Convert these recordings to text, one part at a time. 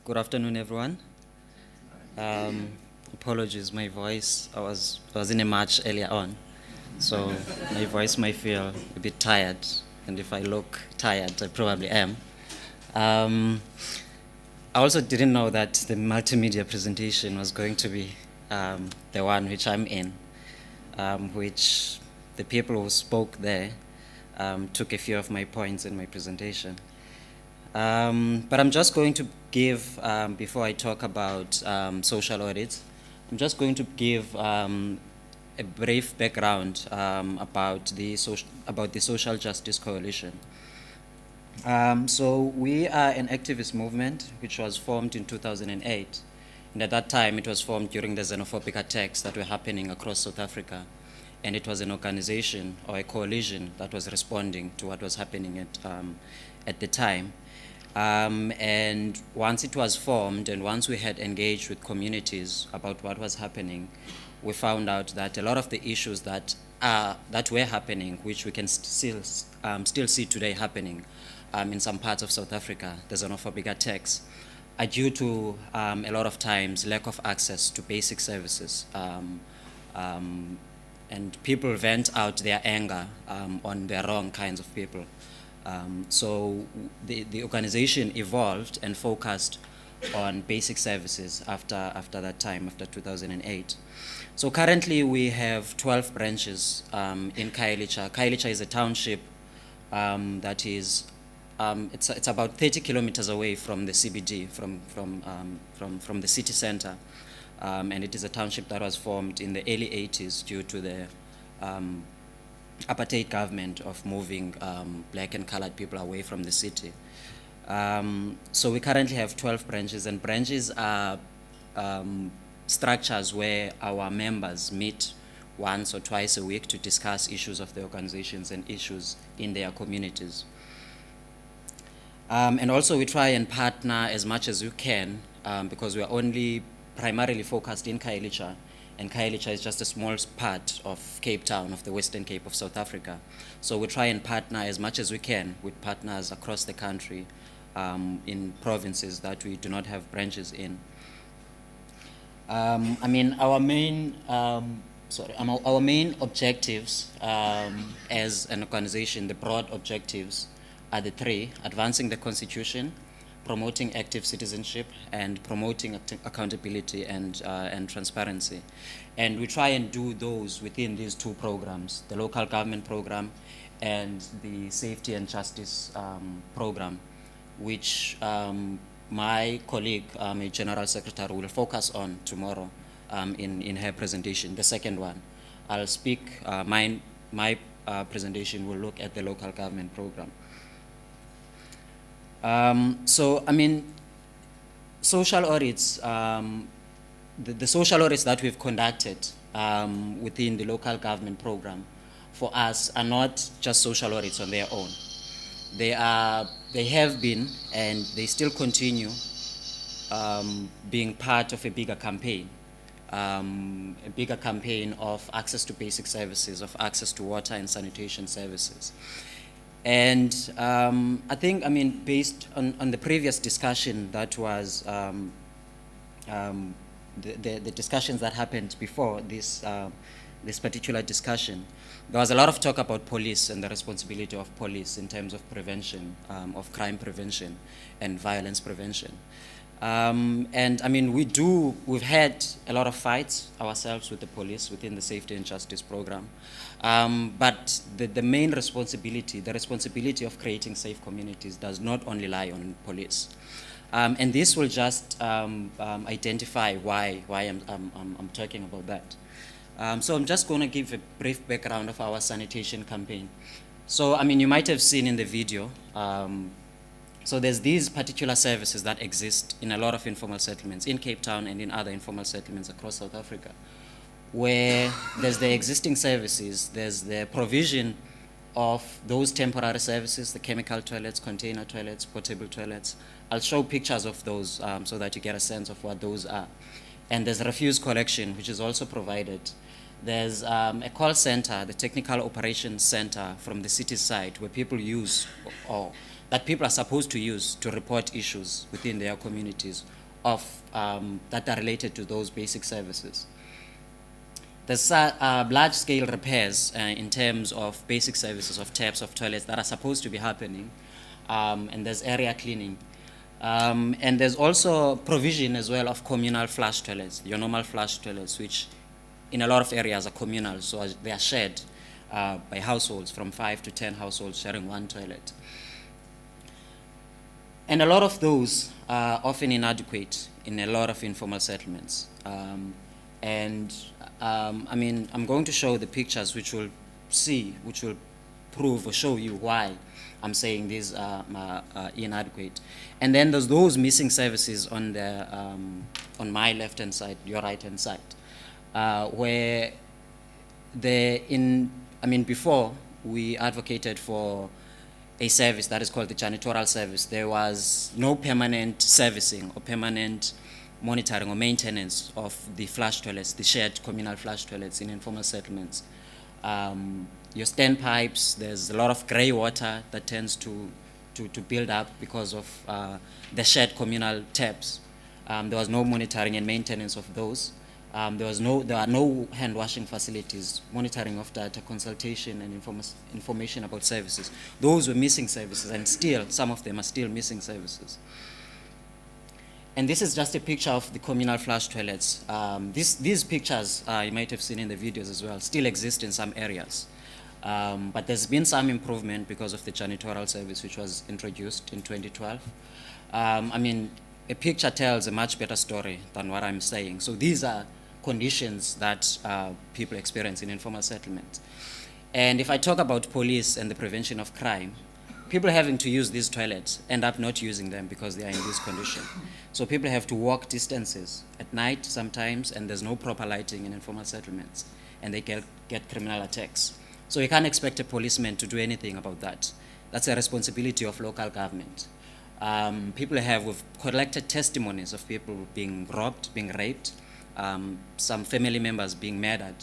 Good afternoon, everyone. Apologies, my voice, I was in a march earlier on, so my voice might feel a bit tired, and if I look tired, I probably am. I also didn't know that the multimedia presentation was going to be the one which I'm in, which the people who spoke there took a few of my points in my presentation. But I'm just going to give, before I talk about social audits, I'm just going to give a brief background about the Social Justice Coalition. So we are an activist movement which was formed in 2008. And at that time, it was formed during the xenophobic attacks that were happening across South Africa. And it was an organization or a coalition that was responding to what was happening at the time. And once it was formed and once we had engaged with communities about what was happening, we found out that a lot of the issues that were happening, which we can still see today happening in some parts of South Africa, the xenophobic attacks, are due to a lot of times lack of access to basic services. And people vent out their anger on the wrong kinds of people. So the organization evolved and focused on basic services after that time, after 2008. So currently we have 12 branches in Khayelitsha. Khayelitsha is a township that is, it's about 30 kilometers away from the CBD, from the city center. And it is a township that was formed in the early 80s due to the apartheid government of moving black and colored people away from the city. So we currently have 12 branches, and branches are structures where our members meet once or twice a week to discuss issues of the organizations and issues in their communities. And also we try and partner as much as we can because we are only primarily focused in Khayelitsha, and Khayelitsha is just a small part of Cape Town, of the Western Cape of South Africa. So we try and partner as much as we can with partners across the country in provinces that we do not have branches in. I mean, our main objectives as an organization, the broad objectives, are the three: advancing the Constitution, promoting active citizenship, and promoting accountability and transparency. And we try and do those within these two programs, the local government program and the safety and justice program, which my colleague, a general secretary, will focus on tomorrow in her presentation, the second one. I'll speak, my presentation will look at the local government program. So, I mean, social audits, the social audits that we've conducted within the local government program for us are not just social audits on their own. They have been, and they still continue being part of a bigger campaign of access to basic services, of access to water and sanitation services. And I think, I mean, based on the previous discussion that was, the discussions that happened before this, this particular discussion, there was a lot of talk about police and the responsibility of police in terms of prevention, of crime prevention and violence prevention. And I mean, we've had a lot of fights ourselves with the police within the safety and justice program. But the main responsibility, the responsibility of creating safe communities does not only lie on police. And this will just identify why I'm talking about that. So I'm just going to give a brief background of our sanitation campaign. So, I mean, you might have seen in the video, so there's these particular services that exist in a lot of informal settlements in Cape Town and in other informal settlements across South Africa, where there's the existing services, there's the provision of those temporary services, the chemical toilets, container toilets, portable toilets. I'll show pictures of those so that you get a sense of what those are. And there's refuse collection, which is also provided. There's a call center, the Technical Operations Center from the city side, where people use or that people are supposed to use to report issues within their communities of, that are related to those basic services. There's large-scale repairs in terms of basic services of taps, of toilets that are supposed to be happening, and there's area cleaning. And there's also provision as well of communal flush toilets, your normal flush toilets, which in a lot of areas are communal, so they are shared by households, from 5 to 10 households sharing one toilet. And a lot of those are often inadequate in a lot of informal settlements. I mean, I'm going to show the pictures which will prove or show you why I'm saying these are inadequate. And then there's those missing services on the on my left-hand side, your right-hand side, where before we advocated for a service that is called the janitorial service. There was no permanent servicing or permanent monitoring or maintenance of the flush toilets, the shared communal flush toilets in informal settlements. Your standpipes, there's a lot of gray water that tends to build up because of the shared communal taps. There was no monitoring and maintenance of those. There are no hand washing facilities, monitoring of data, consultation, and information about services. Those were missing services, and still, some of them are still missing services. And this is just a picture of the communal flush toilets. These pictures, you might have seen in the videos as well, still exist in some areas. But there's been some improvement because of the janitorial service, which was introduced in 2012. I mean, a picture tells a much better story than what I'm saying. So these are conditions that people experience in informal settlements. And if I talk about police and the prevention of crime, people having to use these toilets end up not using them because they are in this condition. So people have to walk distances at night sometimes, and there's no proper lighting in informal settlements, and they get criminal attacks. So you can't expect a policeman to do anything about that. That's a responsibility of local government. We've collected testimonies of people being robbed, being raped, some family members being murdered,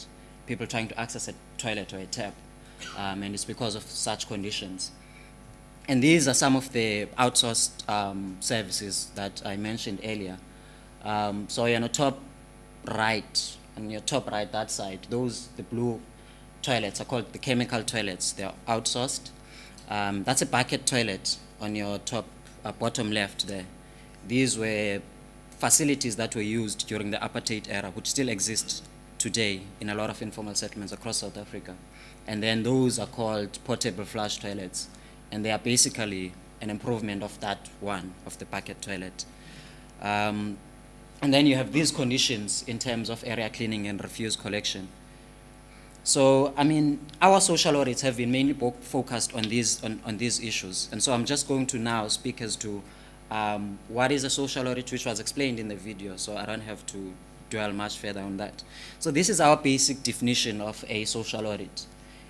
people trying to access a toilet or a tap, and it's because of such conditions. And these are some of the outsourced services that I mentioned earlier. So on your top right, that side, the blue toilets are called the chemical toilets. They're outsourced. That's a bucket toilet on your bottom left there. These were facilities that were used during the apartheid era, which still exist today in a lot of informal settlements across South Africa. And then those are called portable flush toilets. And they are basically an improvement of that one, of the bucket toilet. And then you have these conditions in terms of area cleaning and refuse collection. So, I mean, our social audits have been mainly focused on these issues. And so I'm just going to now speak as to what is a social audit, which was explained in the video, so I don't have to dwell much further on that. So this is our basic definition of a social audit.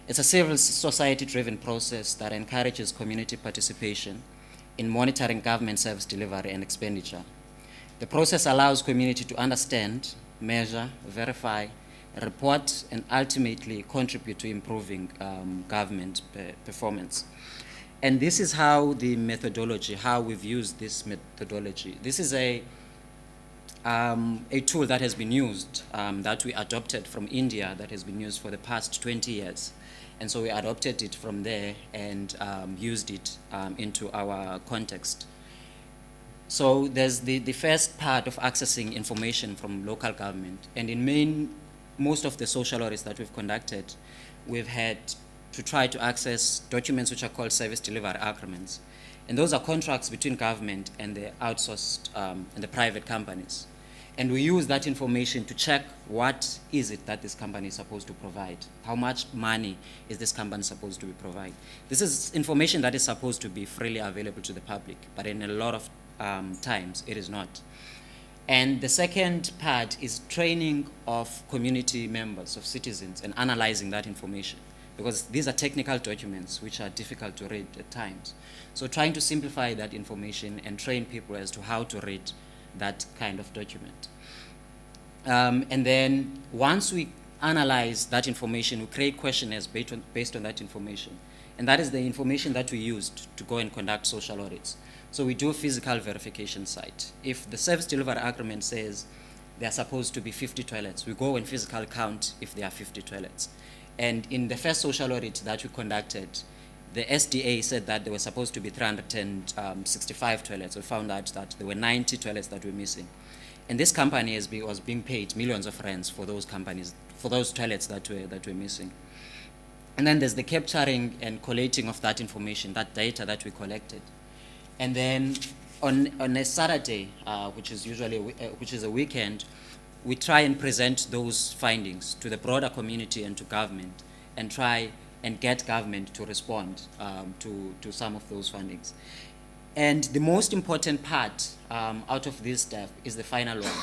It's a civil society-driven process that encourages community participation in monitoring government service delivery and expenditure. The process allows community to understand, measure, verify, report, and ultimately contribute to improving government performance. And this is how we've used this methodology. This is a tool that has been used, that we adopted from India, that has been used for the past 20 years. And so we adopted it from there and used it into our context. So there's the first part of accessing information from local government. And in most of the social audits that we've conducted, we've had to try to access documents which are called service delivery agreements. And those are contracts between government and the outsourced and the private companies. And we use that information to check what is it that this company is supposed to provide. How much money is this company supposed to provide? This is information that is supposed to be freely available to the public, but in a lot of times it is not. And the second part is training of community members, of citizens, and analyzing that information, because these are technical documents which are difficult to read at times. So trying to simplify that information and train people as to how to read that kind of document. And then once we analyze that information, we create questionnaires based on that information. And that is the information that we used to go and conduct social audits. So we do a physical verification site. If the service delivery agreement says there are supposed to be 50 toilets, we go and physical count if there are 50 toilets. And in the first social audit that we conducted, the SDA said that there were supposed to be 365 toilets. We found out that there were 90 toilets that were missing. And this company was being paid millions of rands for those toilets that were missing. And then there's the capturing and collating of that information, that data that we collected. And then on a Saturday, which is a weekend, we try and present those findings to the broader community and to government, and try and get government to respond to some of those findings. And the most important part out of this step is the final one,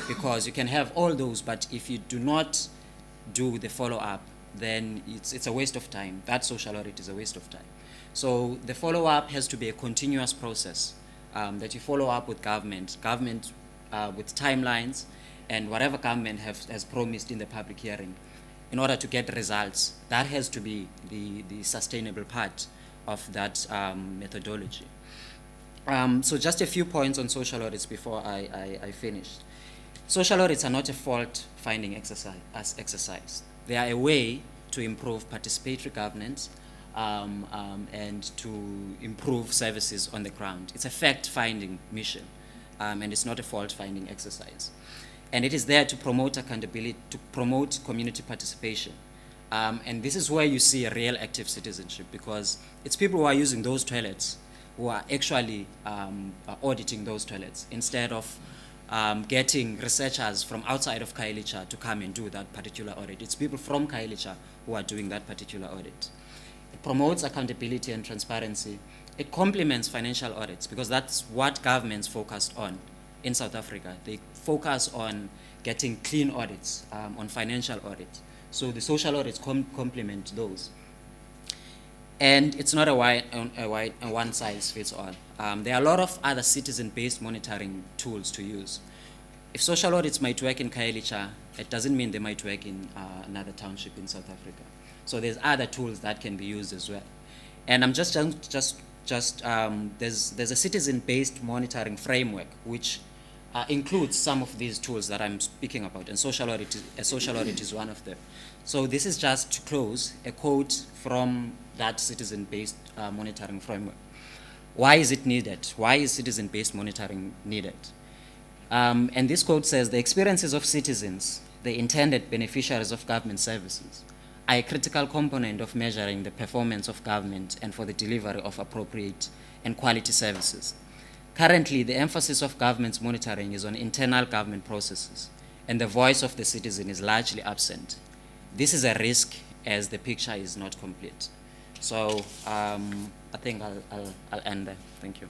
because you can have all those, but if you do not do the follow-up, then it's a waste of time. That social audit is a waste of time. So the follow-up has to be a continuous process, that you follow up with government with timelines, and whatever government has promised in the public hearing in order to get results. That has to be the sustainable part of that methodology. So just a few points on social audits before I finish. Social audits are not a fault-finding exercise. They are a way to improve participatory governance and to improve services on the ground. It's a fact-finding mission, and it's not a fault-finding exercise. And it is there to promote accountability, to promote community participation. And this is where you see a real active citizenship, because it's people who are using those toilets who are actually auditing those toilets, instead of getting researchers from outside of Khayelitsha to come and do that particular audit. It's people from Khayelitsha who are doing that particular audit. It promotes accountability and transparency. It complements financial audits, because that's what governments focused on in South Africa. They focus on getting clean audits, on financial audits. So the social audits complement those. And it's not a one size fits all. There are a lot of other citizen-based monitoring tools to use. If social audits might work in Khayelitsha, it doesn't mean they might work in another township in South Africa. So there's other tools that can be used as well. And I'm there's a citizen-based monitoring framework which includes some of these tools that I'm speaking about, and a social audit is one of them. So this is just to close a quote from that citizen-based monitoring framework. Why is it needed? Why is citizen-based monitoring needed? And this quote says, "The experiences of citizens, the intended beneficiaries of government services, are a critical component of measuring the performance of government and for the delivery of appropriate and quality services. Currently, the emphasis of government's monitoring is on internal government processes, and the voice of the citizen is largely absent. This is a risk, as the picture is not complete." So I think I'll end there. Thank you.